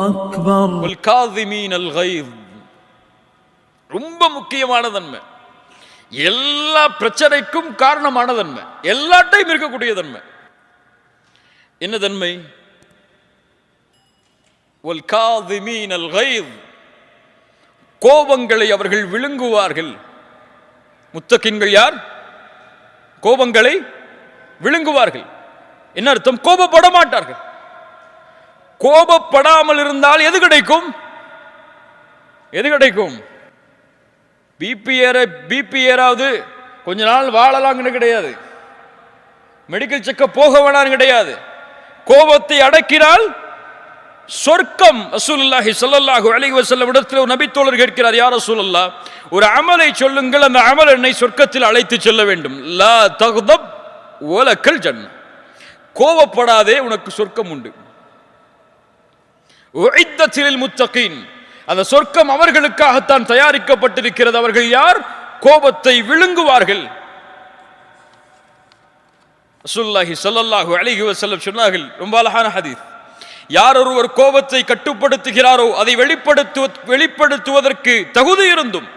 அக்பர். ரொம்ப முக்கியமான தன்மை, எல்லா பிரச்சனைக்கும் காரணமான தன்மை, எல்லா டைம் இருக்கக்கூடிய தன்மை. என்ன தன்மை? கோபங்களை அவர்கள் விழுங்குவார்கள். முத்தகின்கள் யார்? கோபங்களை விழுங்குவார்கள். என்ன அர்த்தம்? கோபப்பட மாட்டார்கள். கோபப்படாமல் இருந்தால் எது கிடைக்கும்? எது கிடைக்கும்? பிபி ஏறாவது கொஞ்ச நாள் வாழலாம்னு கிடையாது, மெடிக்கல் செக்கப் போக வேணாம் கிடையாது. கோபத்தை அடக்கினால் சொர்க்கம். ரசூலுல்லாஹி ஸல்லல்லாஹு அலைஹி வஸல்லம் இடத்தில் ஒரு நபி தோழர் கேட்கிறார், யா ரசூலல்லாஹ், ஒரு அமலை சொல்லுங்கள், அந்த அமல் என்னை சொர்க்கத்தில் அழைத்து செல்ல வேண்டும். லா தக்தப் வலக்கல் ஜன்னah. கோபப்படாதே, உனக்கு சொர்க்கம் உண்டு. உஇத்தத் லில் முத்தகீன். அந்த சொர்க்கம் அவர்களுக்காகத்தான் தயாரிக்கப்பட்டிருக்கிறது. அவர்கள் யார்? கோபத்தை விழுங்குவார்கள். ரசூலுல்லாஹி ஸல்லல்லாஹு அலைஹி வஸல்லம் சொன்னார்கள், ரொம்ப அழகான ஹதீஸ், யார் ஒருவர் கோபத்தை கட்டுப்படுத்துகிறாரோ, அதை வெளிப்படுத்துவதற்கு தகுதி இருந்தும்,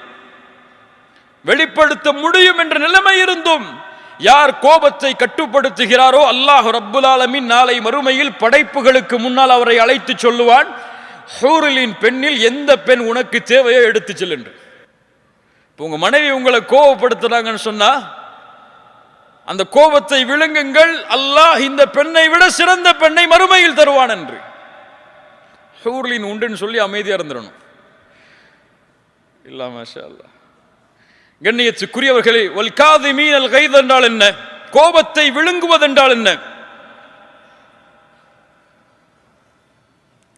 வெளிப்படுத்த முடியும் என்ற நிலைமை இருந்தும் யார் கோபத்தை கட்டுப்படுத்துகிறாரோ, அல்லாஹ் ரப்புல் ஆலமீன் நாளை மறுமையில் படைப்புகளுக்கு முன்னால் அவரை அழைத்து சொல்லுவான், ஹூரிலின் பெண்ணில் எந்த பெண் உனக்கு தேவையோ எடுத்து செல் என்று. உங்க மனைவி உங்களை கோபப்படுத்துறாங்கன்னு சொன்னா, அந்த கோபத்தை விழுங்குங்கள், அல்லாஹ் இந்த பெண்ணை விட சிறந்த பெண்ணை மறுமையில் தருவான் என்று. ஹூர்லின் உண்டுன்னு சொல்லி அமைதியா இருந்துடணும். இல்ல மாஷா அல்லாஹ். கண்ணியத்துக்குரியவர்களே, வல் காதிமீனல் கைத் என்றால் என்ன? கோபத்தை விழுங்குவதென்றால் என்ன?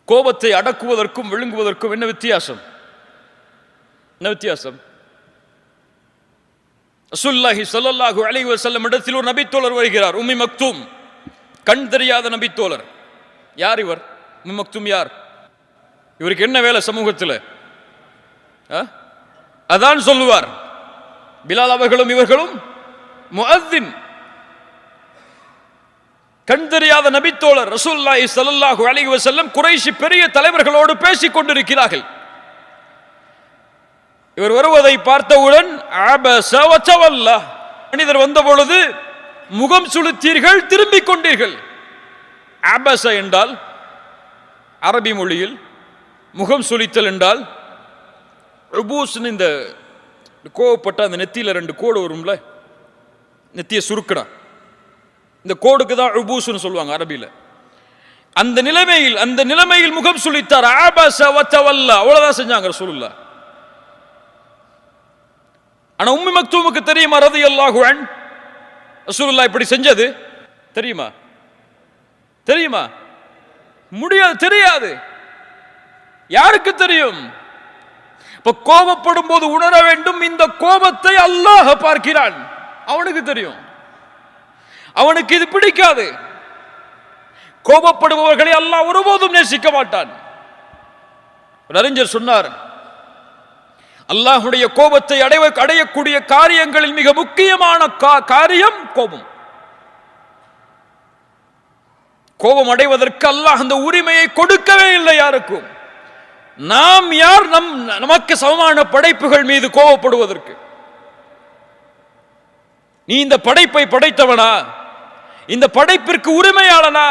கோபத்தை அடக்குவதற்கும் விழுங்குவதற்கும் என்ன வித்தியாசம்? என்ன வித்தியாசம்? ரசூலுல்லாஹி ஸல்லல்லாஹு அலைஹி வஸல்லம் இடத்தில் ஒரு நபித்தோழர் வருகிறார், உம்மி மக்தூம், கண் தெரியாத நபித்தோழர். யார் இவர்? உம்மி மக்தூம் யார்? இவருக்கு என்ன வேலை சமூகத்தில்? அதான் சொல்லுவார். பிலால் அவர்களும் இவர்களும் முஅத்தின். கண் தெரியாத நபித்தோழர் ரசூலுல்லாஹி ஸல்லல்லாஹு அலைஹி வஸல்லம் குறைஷி பெரிய தலைவர்களோடு பேசிக் கொண்டிருக்கிறார்கள். இவர் வருவதை பார்த்தவுடன் அபஸ வ தவல்லா, மனிதர் வந்த பொழுது முகம் சுளித்தீர்கள், திரும்பிக் கொண்டீர்கள். அபஸ என்றால் அரபி மொழியில் முகம் சுளித்தல் என்றால் உபூஸ்னு, இந்த கோவப்பட்ட அந்த நெத்தியில 2 கோடு வரும்ல, நெத்திய சுருக்கடா, இந்த கோடுக்கு தான் உபூஸ்னு சொல்லுவாங்க அரபியில. அந்த நிலைமையில் முகம் சுளித்தார். அபஸ வ தவல்லா, அவ்வளவுதான் செஞ்சாங்க ரசூலுல்லாஹ். ஆனா உம்மி மக்தூமுக்கு தெரியுமா ரலியல்லாஹு அன், ரசூலுல்லாஹ் இப்படி செஞ்சது தெரியுமா? தெரியுமா? முடியாது, தெரியாது. யாருக்கு தெரியும்? இப்ப கோபப்படும் போது உணர வேண்டும், இந்த கோபத்தை அல்லாஹ் பார்க்கிறான், அவனுக்கு தெரியும். அவனுக்கு இது பிடிக்காது. கோபப்படுபவர்களை அல்லாஹ் ஒருபோதும் நேசிக்க மாட்டான். ஒரு அறிஞர் சொன்னார், அல்லாஹ்வுடைய கோபத்தை அடையக்கூடிய காரியங்களில் மிக முக்கியமான காரியம் கோபம். கோபம் அடைவதற்கு அல்லாஹ் அந்த உரிமையை கொடுக்கவே இல்லை யாருக்கும். நாம் யார் நமக்கு சமமான படைப்புகள் மீது கோபப்படுவதற்கு? நீ இந்த படைப்பை படைத்தவனா? இந்த படைப்பிற்கு உரிமையாளனா?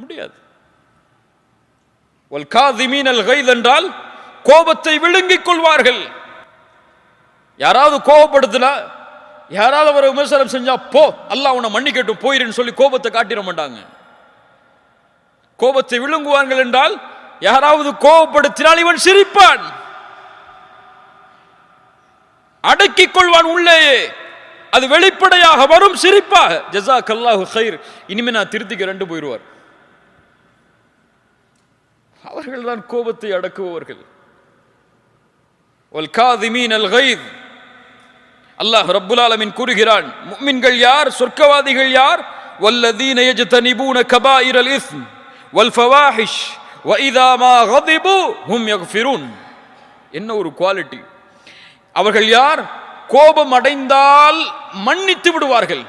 முடியாது. வல் காதிமீனல் கைத் என்றால் கோபத்தை விழுங்கிக் கொள்வார்கள். யாராவது கோபப்படுத்தினா, யாராவது ஒரு விமர்சனம் செஞ்சா, போ அல்லாஹ் உன்னை மன்னிக்கட்டும் போயிருன்னு சொல்லி கோபத்தை காட்டிட மாட்டாங்க. கோபத்தை விழுங்குவார்கள் என்றால், யாராவது கோபப்படுத்தினால் இவன் சிரிப்பான், அடக்கிக் கொள்வான் உள்ளேயே, அது வெளிப்படையாக வரும் சிரிப்பாக. ஜஸாக்கல்லாஹு கைர், இனிமே நான் திருத்திக்கிறேன் போயிடுவார். அவர்கள் தான் கோபத்தை அடக்குபவர்கள். வல் காதிமீனல் கைத். அல்லாஹ் ரப்புல் ஆலமீன் கூறுகிறான், முஃமின்கள் யார், சொர்க்கவாதிகள் யார்? வல்லதீன யஜ்தனிபூன கபாயிரல் இஸ்ம் வல் ஃபவாஹிஷ் வ இதா மா கதிபு ஹும் யக்ஃபிரூன். என்ன ஒரு குவாலிட்டி! அவர்கள் யார்? கோபம் அடைந்தால் மன்னித்து விடுவார்கள்.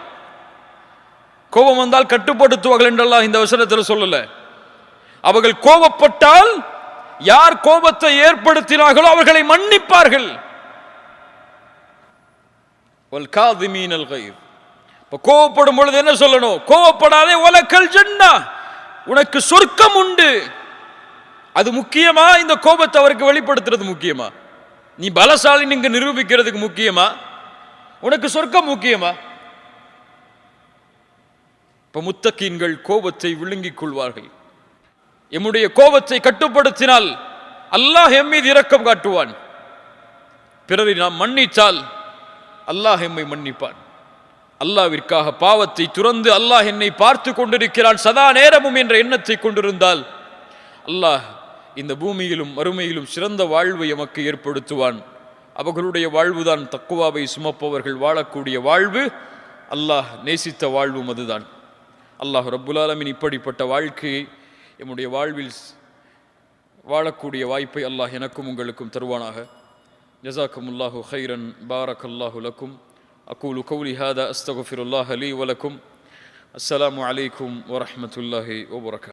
கோபம் வந்தால் கட்டுப்படுத்துவார்கள் என்றெல்லாம் இந்த வசனத்தில் சொல்லல. அவர்கள் கோபப்பட்டால் யார் கோபத்தை ஏற்படுத்தினார்களோ அவர்களை மன்னிப்பார்கள். கோபப்படும் பொழுது என்ன சொல்லணும்? கோபப்படாதே, வலக்கல் ஜன்னah, உனக்கு சொர்க்கம் உண்டு. அது முக்கியமா? இந்த கோபத்தை அவருக்கு வெளிப்படுத்துறது முக்கியமா? நீ பலசாலி நீங்க நிரூபிக்கிறதுக்கு முக்கியமா? உனக்கு சொர்க்கம் முக்கியமா? இப்ப முத்தகீன்கள் கோபத்தை விழுங்கிக் கொள்வார்கள். எம்முடைய கோபத்தை கட்டுப்படுத்தினால் அல்லாஹ் எம் மீது இரக்கம் காட்டுவான். பிறரை நாம் மன்னித்தால் அல்லாஹ் எம்மை மன்னிப்பான். அல்லாஹ்விற்காக பாவத்தை துறந்து அல்லாஹ் என்னை பார்த்து கொண்டிருக்கிறான் சதா நேரமும் என்ற எண்ணத்தை கொண்டிருந்தால் அல்லாஹ் இந்த பூமியிலும் மறுமையிலும் சிறந்த வாழ்வை எமக்கு ஏற்படுத்துவான். அவர்களுடைய வாழ்வுதான் தக்குவாவை சுமப்பவர்கள் வாழக்கூடிய வாழ்வு. அல்லாஹ் நேசித்த வாழ்வும் அதுதான். அல்லாஹ் ரப்புல் ஆலமீன் இப்படிப்பட்ட வாழ்க்கையை எம்முடைய வாழ்வில் வாழக்கூடிய வாய்ப்பை அல்லாஹ் எனக்கும் உங்களுக்கும் தருவானாக. ஜஸாக்குமுல்லாஹு கைரன், பாரக்கல்லாஹு லக்கும். அகூலு கௌலி ஹாதா அஸ்தக்ஃபிருல்லாஹ லீ வலக்கும். அஸ்ஸலாமு அலைக்கும் வரஹ்மத்துல்லாஹி வபரகாத்துஹு.